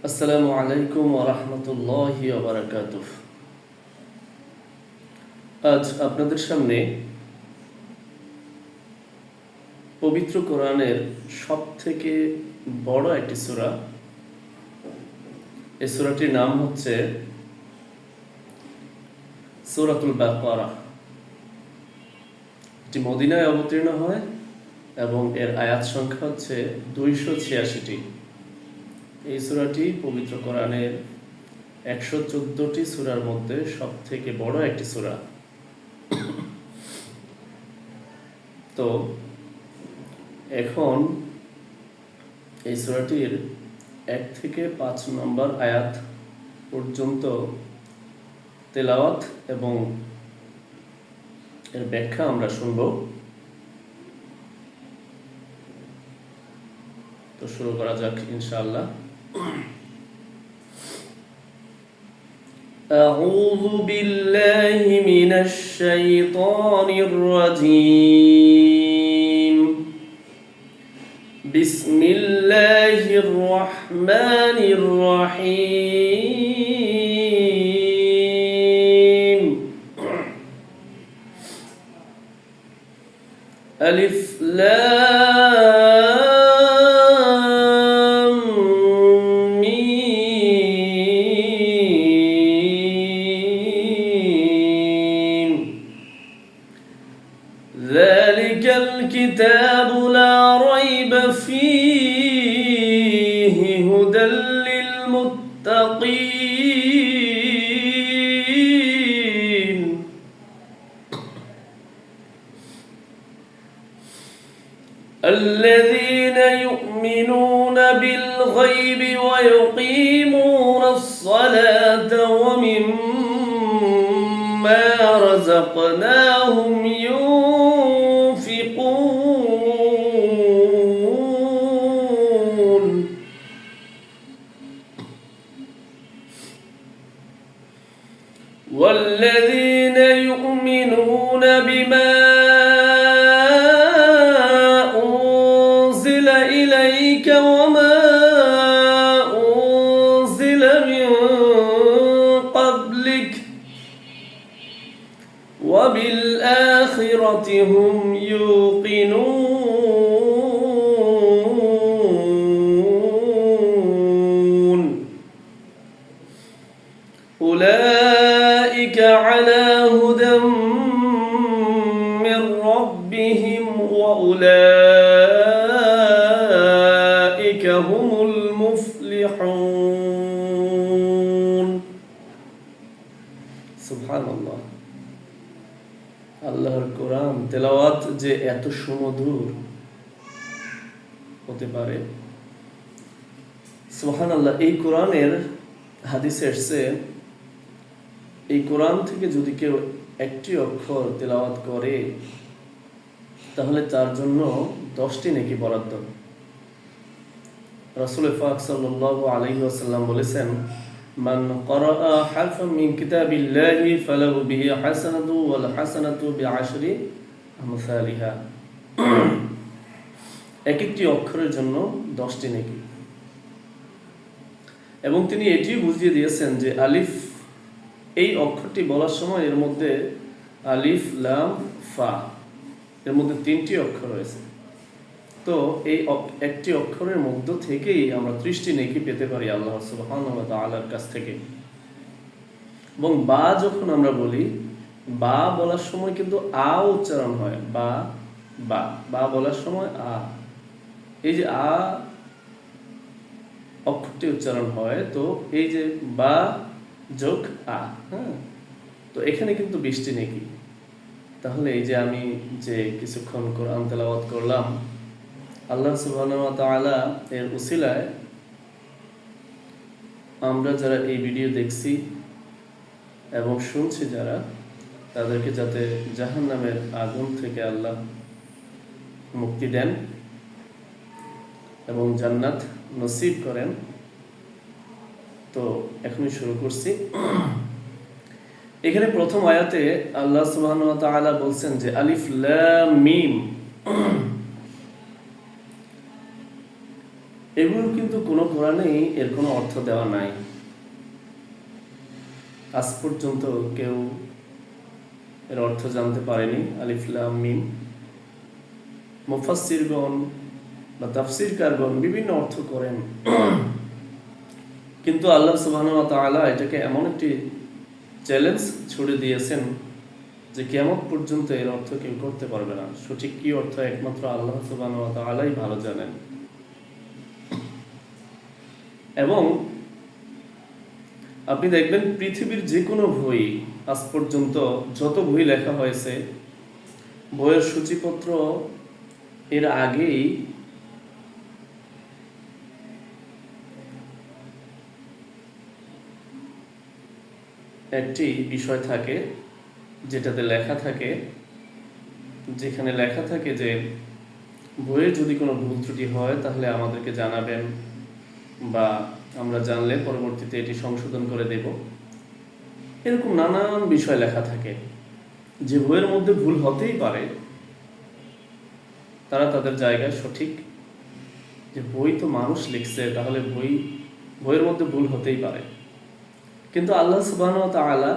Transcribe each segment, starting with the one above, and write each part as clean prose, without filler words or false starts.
আসসালামু আলাইকুম ওয়া রাহমাতুল্লাহি ওয়া বারাকাতুহু। আজ আপনাদের সামনে পবিত্র কোরআনের সবথেকে বড় একটি সূরা, এই সূরাটির নাম হচ্ছে সূরাতুল বাকারা। এটি মদিনায় অবতীর্ণ হয় এবং এর আয়াত সংখ্যা হচ্ছে 286টি। এই সূরাটি পবিত্র কোরআনের 114টি সূরার মধ্যে সবথেকে বড় একটি সূরা। তো এখন এই সূরাটির 1 থেকে 5 নম্বর আয়াত পর্যন্ত তেলাওয়াত এবং এর ব্যাখ্যা আমরা শুনব। তো শুরু করা যাক ইনশাআল্লাহ। أعوذ بالله من الشيطان الرجيم. بسم الله الرحمن الرحيم. ألف لام ميم. ذلك الكتاب لا ريب فيه هدى للمتقين. الذين يؤمنون بالغيب ويقيمون الصلاة ومما رزقناهم ينفقون. والذين يؤمنون بما أنزل إليك وما أنزل من قبلك وبالآخرة هم يوقنون. أولئك على هدى من ربهم وأولئك هم المفلحون. সুবহানাল্লাহ। আল্লাহর কোরআন তেলাওয়াত যে এত সুমধুর হতে পারে, সুবহানাল্লাহ। এই কোরআনের হাদিসে এসেছে, এই কোরআন থেকে যদি কেউ একটি অক্ষর তেলাওয়াত করে তাহলে তার জন্য 10টি নেকি বরাদ্দ। রাসূল পাক সাল্লাল্লাহু আলাইহি ওয়াসাল্লাম বলেছেন, মান ক্বারাআ হারফান মিন কিতাবিল্লাহি ফালাহু বিহি হাসানাতু ওয়াল হাসানাতু বিআশরি আমসালিহা। এক একটি অক্ষরের জন্য 10টি নেকি। এবং তিনি এটিও বুঝিয়ে দিয়েছেন যে আলিফ, এই অক্ষরটি বলার সময় এর মধ্যে আলিফ লাম ফা, এর মধ্যে 3টি অক্ষর রয়েছে। তো এই একটি অক্ষরের মধ্য থেকেই আমরা 30টি নেকি পেতে পারি আল্লাহ সুবহানাহু ওয়া তাআলার কাছ থেকে। এবং বা যখন আমরা বলি, বা বলার সময় কিন্তু আ উচ্চারণ হয়, বা বা বা বলার সময় আ, এই যে আ অক্ষরটি উচ্চারণ হয়, তো এই যে বা যোগ আ, হ্যাঁ, তো এখানে কিন্তু 20টি নেকি। তাহলে এই যে আমি যে কিছুক্ষণ কোরআন তেলাওয়াত করলাম, আল্লাহ সুবহানাহু ওয়া তাআলা এর উসিলায় আমরা যারা এই ভিডিও দেখছি এবং শুনছি যারা, তাদেরকে যাতে জাহান্নামের আগুন থেকে আল্লাহ মুক্তি দেন এবং জান্নাত নসিব করেন। তো এখনই শুরু করছি। এখানে প্রথম আয়াতে আল্লাহ সুবহানাহু ওয়া তাআলা বলছেন যে আলিফ লাম মিম। এগুলো কিন্তু কোনো কোরআনেই এর কোনো অর্থ দেওয়া নাই। আজ পর্যন্ত কেউ এর অর্থ জানতে পারেনি। আলিফ লাম মিম। মুফাসসিরগণ বা তাফসীরকারগণ বিভিন্ন অর্থ করেন, কিন্তু আল্লাহ সুবহানাহু ওয়া তাআলা এটাকে এমন একটি চ্যালেঞ্জ ছুড়ে দিয়েছেন যে কিয়ামত পর্যন্ত এর অর্থ কেউ করতে পারবে না। সঠিক কি অর্থ একমাত্র আল্লাহ সুবহানাহু ওয়া তাআলাই ভালো জানেন। এবং আপনি দেখবেন পৃথিবীর যে কোনো বই, আজ পর্যন্ত যত বই লেখা হয়েছে, বইয়ের সূচিপত্র এর আগেই একটি বিষয় থাকে যেটাতে লেখা থাকে, যেখানে লেখা থাকে যে বইয়ে যদি কোনো ভুল ত্রুটি হয় তাহলে আমাদেরকে জানাবেন, বা আমরা জানলে পরবর্তীতে এটি সংশোধন করে দেব। এরকম নানান বিষয় লেখা থাকে। যে বইয়ের মধ্যে ভুল হতেই পারে, তারা তাদের জায়গায় সঠিক, যে বই তো মানুষ লিখছে, তাহলে বইয়ের মধ্যে ভুল হতেই পারে। কিন্তু আল্লাহ সুবহানাহু ওয়া তাআলা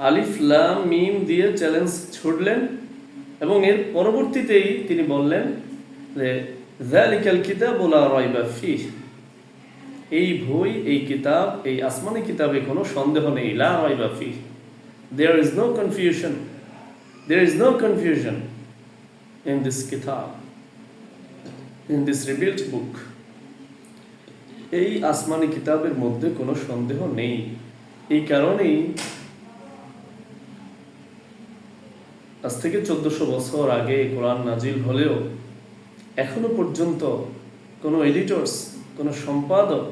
আলিফ লাম মিম দিয়ে চ্যালেঞ্জ ছুড়লেন, এবং এর পরবর্তীতেই তিনি বললেন যে যালিকাল কিতাবু লা রাইবা ফীহ, এই বই, এই কিতাব, এই আসমানি কিতাবে কোনো সন্দেহ নেই। লা রাইবা ফীহ, there is no confusion, there is no confusion in this kitab, in this revealed book. এই আসমানি কিতাবের মধ্যে কোনো সন্দেহ নেই। এই কারণেই আজ থেকে 1400 বছর আগে কোরআন নাজিল হলেও এখনো পর্যন্ত কোনো এডিটরস, কোনো সম্পাদক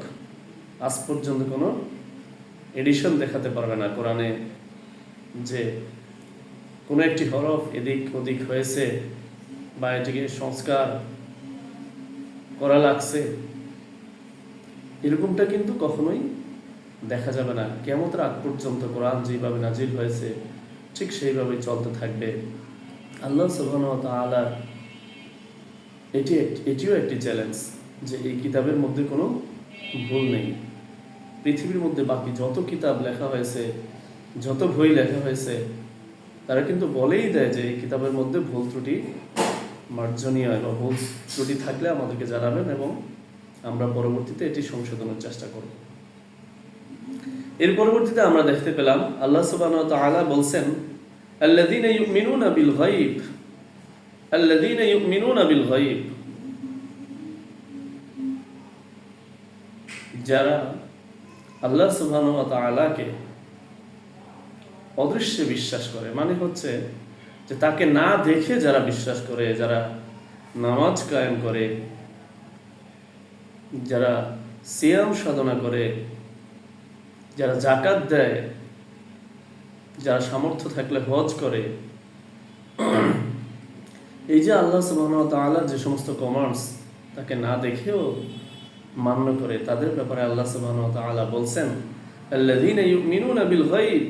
আজ পর্যন্ত কোনো এডিশন দেখাতে পারবে না কোরআনে যে কোনো একটি হরফ এদিক ওদিক হয়েছে বা এটিকে সংস্কার করা লাগছে, এরকমটা কিন্তু কখনোই দেখা যাবে না। কিয়ামতের আগ পর্যন্ত কোরআন যেভাবে নাজিল হয়েছে ঠিক সেইভাবেই চলতে থাকবে। আল্লাহ সুবহানাহু ওয়া তাআলা এটিও একটি চ্যালেঞ্জ যে এই কিতাবের মধ্যে কোনো ভুল নেই। পৃথিবীর মধ্যে বাকি যত কিতাব লেখা হয়েছে, যত বই লেখা হয়েছে, তারা কিন্তু বলেই দেয় যে এই কিতাবের মধ্যে ভুল ত্রুটি মার্জনীয়, এবং ভুল ত্রুটি থাকলে আমাদেরকে জানাবেন এবং আমরা পরবর্তীতে এটি সংশোধনের চেষ্টা করব। এর পরবর্তীতে আমরা দেখতে পেলাম আল্লাহ সুবহানাহু ওয়া তাআলা বলছেন আল্লাযীনা ইউমিনুনা বিল গায়ব, আল্লাযীনা ইউমিনুনা বিল গায়ব, যারা আল্লাহ সুবহানাহু ওয়া তাআলাকে অদৃশ্যে বিশ্বাস করে, মানে হচ্ছে যে তাকে না দেখে যারা বিশ্বাস করে, যারা নামাজ কায়েম করে, যারা সিয়াম সাধনা করে, যারা যাকাত দেয়, যারা সামর্থ্য থাকলে হজ করে, এই যে আল্লাহ সুবহানাহু ওয়া তাআলার যে সমস্ত কমান্ডস তাকে না দেখেও মান্য করে, তাদের ব্যাপারে আল্লাহ সুবহানাহু ওয়া তাআলা বলছেন আল্লাযীনা ইউমিনুনা বিল গায়ব,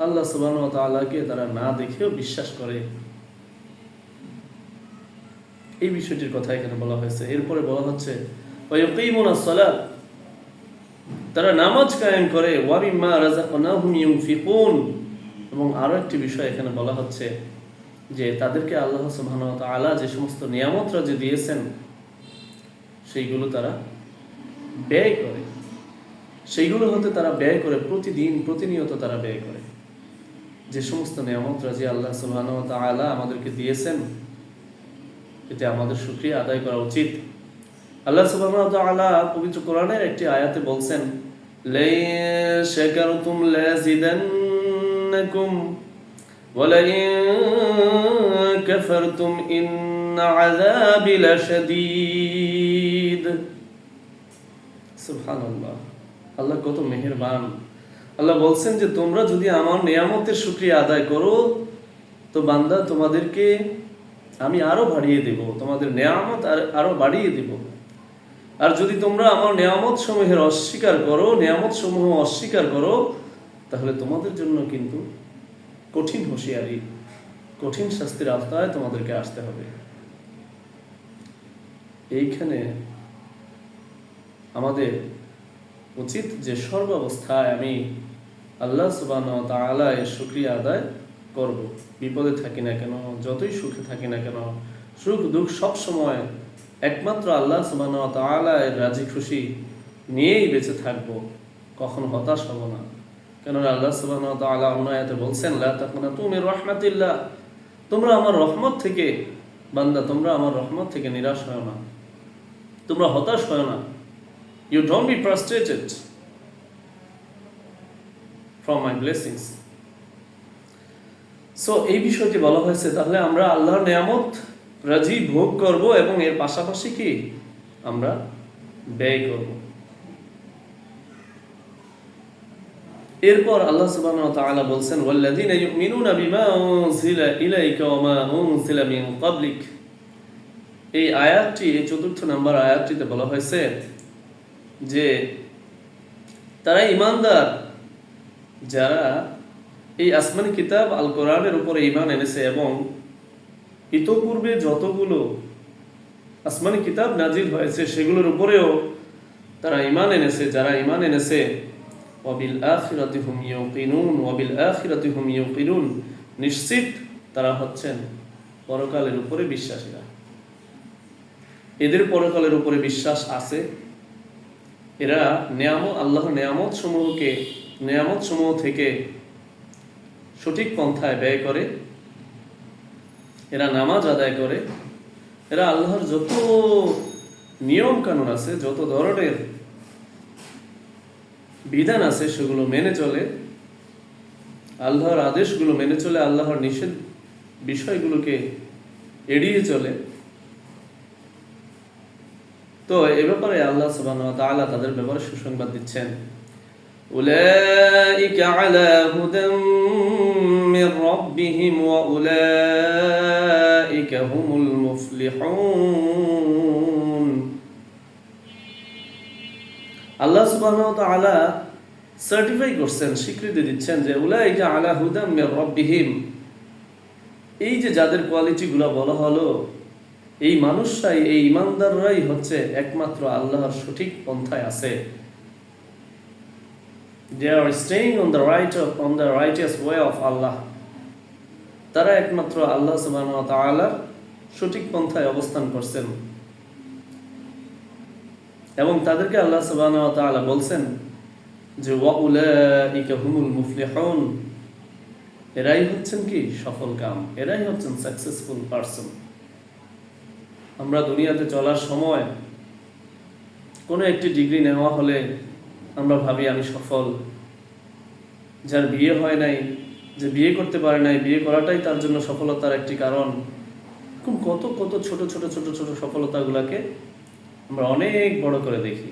আল্লাহ সুবহানাহু ওয়া তাআলাকে তারা না দেখেও বিশ্বাস করে। এই বিষয়টির কথা এখানে বলা হয়েছে। এরপরে বলা হচ্ছে ওয়া ইয়াকিমুনাস সালাত, তারা নামাজ কায়েম করে, ওয়া মিম্মা রাযাকনাহুম ইউনফিকুন, এবং আরো একটি বিষয় এখানে বলা হচ্ছে যে তাদেরকে আল্লাহ সুবহানাহু ওয়া তাআলা যে সমস্ত নিয়ামতরা যে দিয়েছেন সেইগুলো তারা ব্যয় করে, সেইগুলো হতে তারা ব্যয় করে, প্রতিদিন প্রতিনিয়ত তারা ব্যয় করে। যে সমস্ত নিয়ামতরা যে আল্লাহ সুবহানাহু ওয়া তাআলা আমাদেরকে দিয়েছেন, এতে আমাদের শুকরিয়া আদায় করা উচিত। আল্লাহ সুবহানাহু ওয়া তাআলা পবিত্র কোরআনের একটি আয়াতে বলছেন লাইন শাকারতুম লাযিদান্নাকুম ওয়া লাইন কাফারতুম ইন্না আযাবি লাশাদীদ। সুবহানাল্লাহ, আল্লাহ কত মেহেরবান। আল্লাহ বলছেন যে তোমরা যদি আমার নিয়ামতের শুকরিয়া আদায় করো তো বান্দা তোমাদেরকে আমি আরো বাড়িয়ে দেব, তোমাদের নিয়ামত আরো বাড়িয়ে দেব। আর যদি তোমরা আমার নিয়ামত সমূহের অস্বীকার করো, নিয়ামত সমূহ অস্বীকার করো, তাহলে তোমাদের জন্য কিন্তু কঠিন হুঁশিয়ারি, কঠিন শাস্তির আওতায় তোমাদেরকে আসতে হবে। এইখানে আমাদের উচিত যে সর্বাবস্থায় আমি আল্লাহ সুবহানাহু ওয়া তাআলার শুকরিয়া আদায় করব। বিপদে থাকি না কেন, যতই সুখে থাকি না কেন, সুখ দুঃখ সব সময় একমাত্র আল্লাহ সুবহানাহু ওয়া তাআলার রাজি খুশি নিয়েই বেঁচে থাকব, কখনো হতাশ হব না। কেননা আল্লাহ সুবহানাহু ওয়া তাআলা অন্য আয়াতে বলছেন, লা তাকনাতু মির রাহমাতিল্লাহ, তোমরা আমার রহমত থেকে, বান্দা তোমরা আমার রহমত থেকে নিরাশ হয় না, তোমরা হতাশ হয় না। You don't be frustrated from my blessings. So এই বিষয়টি বলা হয়েছে, তাহলে আমরা আল্লাহর নিয়ামত রাজি ভোগ করব এবং এর পাশাপাশি কি আমরা ব্যয় করব। এরপর আল্লাহ সুবহানাহু ওয়া তাআলা বলছেন, ওয়াল্লাযীনা ইউমিনুনা বিমা উনজিলা ইলাইকা ওয়া মা উনজিলা মিন ক্বাবলিক। এই আয়াতটি, এই ৪র্থ নম্বর আয়াতটিতে বলা হয়েছে যে তারা ঈমানদার যারা এই আসমানি কিতাব আল কোরআনের উপরে ঈমান এনেছে এবং ইতোপূর্বে যতগুলো আসমানি কিতাব নাজিল হয়েছে সেগুলোর উপরেও তারা ঈমান এনেছে। যারা ঈমান এনেছে, ওয়াবিল আখিরাতি হুম ইউকিনুন, ওয়াবিল আখিরাতি হুম ইউকিনুন, নিশ্চিত তারা হচ্ছেন পরকালের উপরে বিশ্বাসীরা। এদের পরকালের উপরে বিশ্বাস আছে। এরা আল্লাহর নিয়ামত সমূহ থেকে সঠিক পন্থায় ব্যয় করে, এরা নামাজ আদায় করে, এরা আল্লাহর যত নিয়ম কানুন আছে, যত ধরনের বিধান আছে সেগুলো মেনে চলে, আল্লাহর আদেশগুলো মেনে চলে, আল্লাহর নিষেধ বিষয়গুলোকে এড়িয়ে চলে। তো এ ব্যাপারে আল্লাহ সুবহানাহু ওয়া তাআলা তাদের ব্যাপারে সুসংবাদ দিচ্ছেন, উলাইকা আলা হুদাম মির রাব্বিহিম ওয়া উলাইকা হুমুল মুফলিহুন। আল্লাহ সুবহানাহু ওয়া তাআলা সার্টিফাই করছেন, স্বীকৃতি দিচ্ছেন যে উলাইকা আলা হুদাম মির রাব্বিহিম, এই যে যাদের কোয়ালিটিগুলো বলা হলো, এই মানুষরাই, এই ইমানদাররাই হচ্ছে একমাত্র আল্লাহর সঠিক পন্থায় আছে। They are staying on the righteous way of Allah. তারা একমাত্র আল্লাহ সুবহানাহু ওয়া তাআলার সঠিক পন্থায় অবস্থান করছেন এবং তাদেরকে আল্লাহ সুবহানাহু ওয়া তাআলা বলছেন যে ওয়া উলাইকা হুমুল মুফলিহুন, এরাই হচ্ছেন কি সফল কাম, এরাই হচ্ছেন সাকসেসফুল পারসন। আমরা দুনিয়াতে চলার সময় কোনো একটি ডিগ্রি নেওয়া হলে আমরা ভাবি আমি সফল। যার বিয়ে হয় নাই, যে বিয়ে করতে পারে নাই, বিয়ে করাটাই তার জন্য সফলতার একটি কারণ। কত কত ছোট ছোট ছোট ছোট সফলতাগুলোকে আমরা অনেক বড় করে দেখি,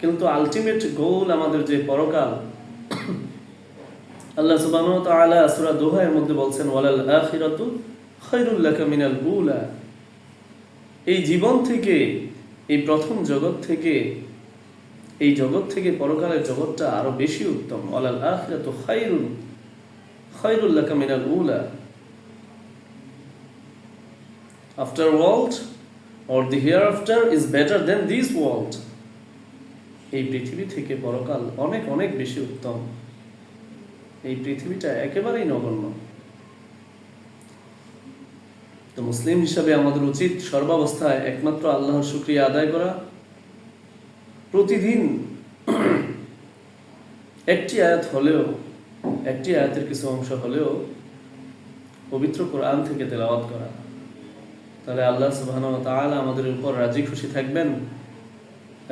কিন্তু আলটিমেট গোল আমাদের যে পরকাল। আল্লাহ সুবহানাহু ওয়া তাআলা সূরা দোহার মধ্যে বলছেন, ওয়ালাল আখিরাতু খায়রুল লাকা মিনাল উলা। এই জীবন থেকে, এই প্রথম জগৎ থেকে, এই জগৎ থেকে পরকালের জগৎটা আরো বেশি উত্তম। ওয়ালাল আখিরাতু খায়রুল লাকা মিনাল উলা। Afterworld or the hereafter is better than this world. এই পৃথিবী থেকে পরকাল অনেক অনেক বেশি উত্তম। এই পৃথিবীটা একেবারেই নগণ্য। তো মুসলিম হিসাবে আমাদের উচিত সর্বাবস্থায় একমাত্র আল্লাহর শুকরিয়া আদায় করা। প্রতিদিন একটি আয়াতের কিছু অংশ হলেও পবিত্র কোরআন থেকে তেলাওয়াত করা। তাহলে আল্লাহ সুবহানাহু ওয়া তাআলা আমাদের উপর রাজি খুশি থাকবেন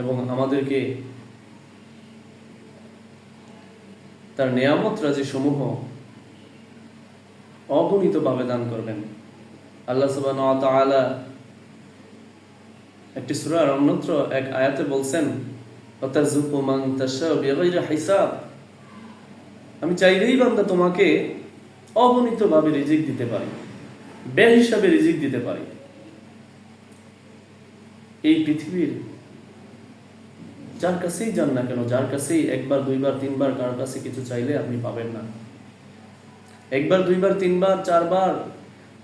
এবং আমাদেরকে তার নিয়ামত রাজি সমূহ অগণিতভাবে দান করবেন। আল্লাহ সুবহানাহু ওয়া তাআলা একটি সূরার অন্যত্র এক আয়াতে বলছেন, ওয়াতারযুকু মান তাশাউ বিগাইরি হিসাব। আমি চাইলেই বান্দা তোমাকে অগণিতভাবে রিজিক দিতে পারি, বেহিসাবে রিজিক দিতে পারি। এই পৃথিবীর যার কাছেই যান না কেন, যার কাছেই একবার দুইবার তিনবার কারোর কাছে কিছু চাইলে আপনি পাবেন না। একবার দুইবার তিনবার চারবার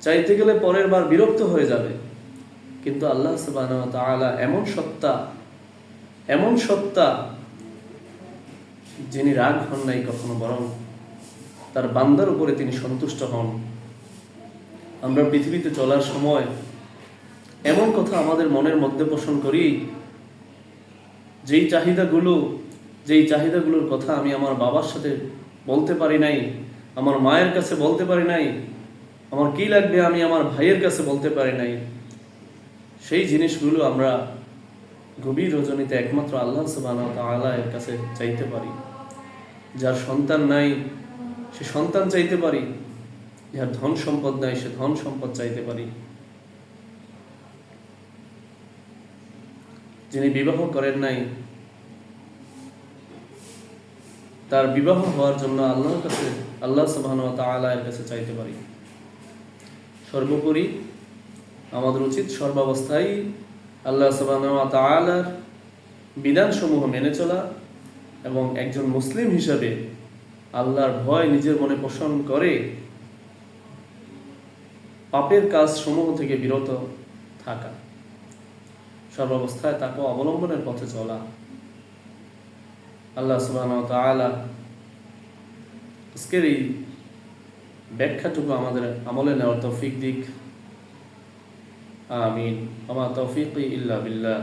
চাইতে গেলে পরের বার বিরক্ত হয়ে যাবে। কিন্তু আল্লাহ সুবহানাহু ওয়া তাআলা এমন সত্তা এমন সত্তা যিনি রাগ হন নাই কখনো, বরং তার বান্দার উপরে তিনি সন্তুষ্ট হন। আমরা পৃথিবীতে চলার সময় এমন কথা আমাদের মনের মধ্যে পোষণ করি, যেই চাহিদাগুলোর কথা আমি আমার বাবার সাথে বলতে পারি নাই, আমার মায়ের কাছে বলতে পারি নাই, আমার কি লাগবে আমি আমার ভাইয়ের কাছে বলতে পারি নাই, সেই জিনিসগুলো আমরা গভীর রজনীতে একমাত্র আল্লাহ সুবহানাহু ওয়া তাআলা এর কাছে চাইতে পারি। যার সন্তান নাই সে সন্তান চাইতে পারি, যার ধন সম্পদ নাই সে ধন সম্পদ চাইতে পারি, যিনি বিবাহ করেন নাই তার বিবাহ হওয়ার জন্য আল্লাহ সুবহানাহু ওয়া তাআলা এর কাছে চাইতে পারি। সর্বোপরি আমাদের উচিত সর্বাবস্থায় আল্লাহ সুবহানাহু ওয়া তাআলার বিধানসমূহ মেনে চলা এবং একজন মুসলিম হিসাবে আল্লাহর ভয় নিজের মনে পোষণ করে পাপের কাজ সমূহ থেকে বিরত থাকা, সর্বাবস্থায় তাকে অবলম্বনের পথে চলা। আল্লাহ সুবহানাহু ওয়া তাআলা আজকের এই ব্যাখ্যাটুকু আমাদের আমলে নেওয়ার তৌফিক দিক। আমিন। ওয়া মা তৌফিকি ইল্লা বিল্লাহ।